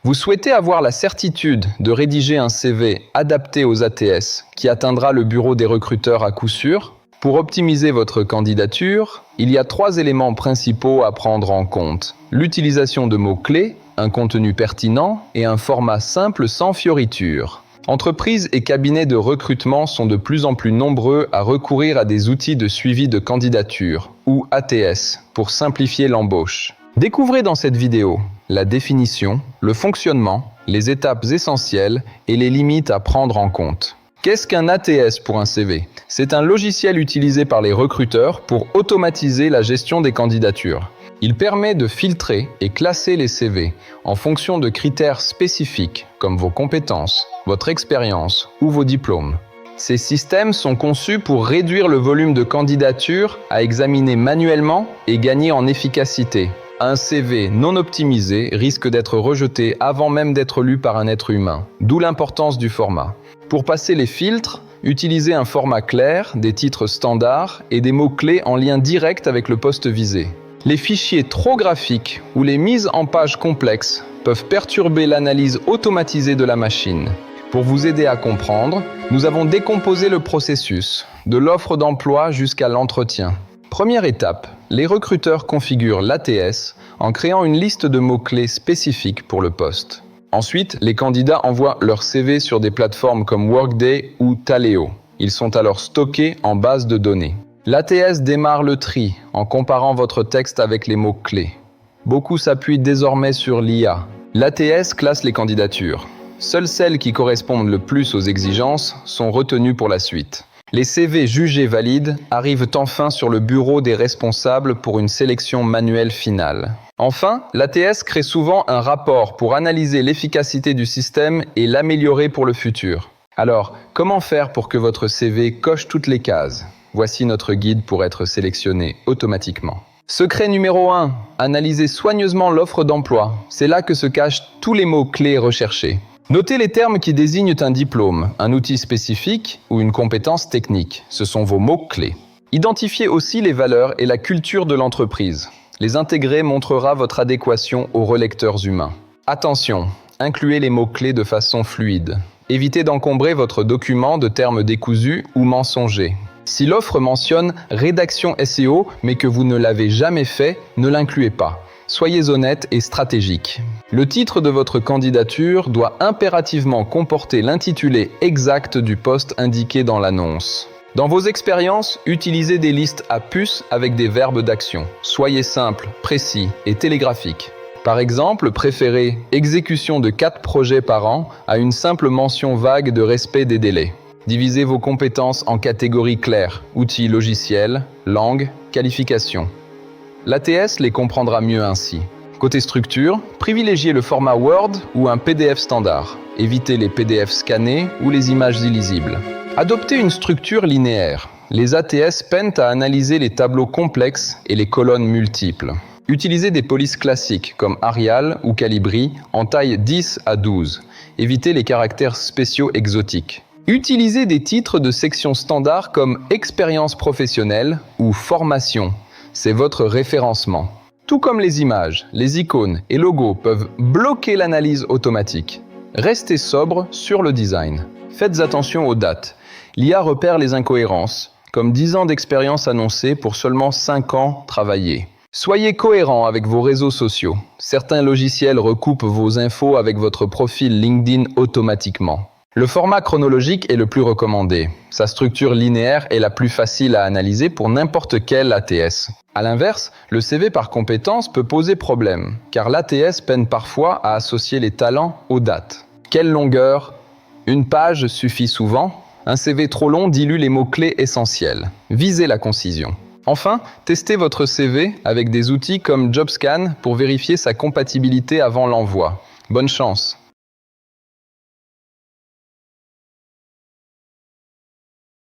Vous souhaitez avoir la certitude de rédiger un CV adapté aux ATS qui atteindra le bureau des recruteurs à coup sûr? Pour optimiser votre candidature, il y a 3 éléments principaux à prendre en compte. L'utilisation de mots-clés, un contenu pertinent et un format simple sans fioritures. Entreprises et cabinets de recrutement sont de plus en plus nombreux à recourir à des outils de suivi de candidature, ou ATS, pour simplifier l'embauche. Découvrez dans cette vidéo la définition, le fonctionnement, les étapes essentielles et les limites à prendre en compte. Qu'est-ce qu'un ATS pour un CV? C'est un logiciel utilisé par les recruteurs pour automatiser la gestion des candidatures. Il permet de filtrer et classer les CV en fonction de critères spécifiques comme vos compétences, votre expérience ou vos diplômes. Ces systèmes sont conçus pour réduire le volume de candidatures à examiner manuellement et gagner en efficacité. Un CV non optimisé risque d'être rejeté avant même d'être lu par un être humain, d'où l'importance du format. Pour passer les filtres, utilisez un format clair, des titres standards et des mots-clés en lien direct avec le poste visé. Les fichiers trop graphiques ou les mises en page complexes peuvent perturber l'analyse automatisée de la machine. Pour vous aider à comprendre, nous avons décomposé le processus, de l'offre d'emploi jusqu'à l'entretien. Première étape, les recruteurs configurent l'ATS en créant une liste de mots-clés spécifiques pour le poste. Ensuite, les candidats envoient leur CV sur des plateformes comme Workday ou Taleo. Ils sont alors stockés en base de données. L'ATS démarre le tri en comparant votre texte avec les mots-clés. Beaucoup s'appuient désormais sur l'IA. L'ATS classe les candidatures. Seules celles qui correspondent le plus aux exigences sont retenues pour la suite. Les CV jugés valides arrivent enfin sur le bureau des responsables pour une sélection manuelle finale. Enfin, l'ATS crée souvent un rapport pour analyser l'efficacité du système et l'améliorer pour le futur. Alors, comment faire pour que votre CV coche toutes les cases? Voici notre guide pour être sélectionné automatiquement. Secret numéro 1. Analysez soigneusement l'offre d'emploi. C'est là que se cachent tous les mots-clés recherchés. Notez les termes qui désignent un diplôme, un outil spécifique ou une compétence technique. Ce sont vos mots-clés. Identifiez aussi les valeurs et la culture de l'entreprise. Les intégrer montrera votre adéquation aux relecteurs humains. Attention, incluez les mots-clés de façon fluide. Évitez d'encombrer votre document de termes décousus ou mensongers. Si l'offre mentionne « rédaction SEO » mais que vous ne l'avez jamais fait, ne l'incluez pas. Soyez honnête et stratégique. Le titre de votre candidature doit impérativement comporter l'intitulé exact du poste indiqué dans l'annonce. Dans vos expériences, utilisez des listes à puces avec des verbes d'action. Soyez simple, précis et télégraphique. Par exemple, préférez « exécution de 4 projets par an » à une simple mention vague de respect des délais. Divisez vos compétences en catégories claires, outils logiciels, langue, qualifications. L'ATS les comprendra mieux ainsi. Côté structure, privilégiez le format Word ou un PDF standard. Évitez les PDF scannés ou les images illisibles. Adoptez une structure linéaire. Les ATS peinent à analyser les tableaux complexes et les colonnes multiples. Utilisez des polices classiques comme Arial ou Calibri en taille 10 à 12. Évitez les caractères spéciaux exotiques. Utilisez des titres de section standard comme expérience professionnelle ou formation. C'est votre référencement. Tout comme les images, les icônes et logos peuvent bloquer l'analyse automatique. Restez sobre sur le design. Faites attention aux dates. L'IA repère les incohérences, comme 10 ans d'expérience annoncée pour seulement 5 ans travaillés. Soyez cohérent avec vos réseaux sociaux. Certains logiciels recoupent vos infos avec votre profil LinkedIn automatiquement. Le format chronologique est le plus recommandé. Sa structure linéaire est la plus facile à analyser pour n'importe quel ATS. A l'inverse, le CV par compétences peut poser problème, car l'ATS peine parfois à associer les talents aux dates. Quelle longueur? Une page suffit souvent. Un CV trop long dilue les mots-clés essentiels. Visez la concision. Enfin, testez votre CV avec des outils comme JobScan pour vérifier sa compatibilité avant l'envoi. Bonne chance!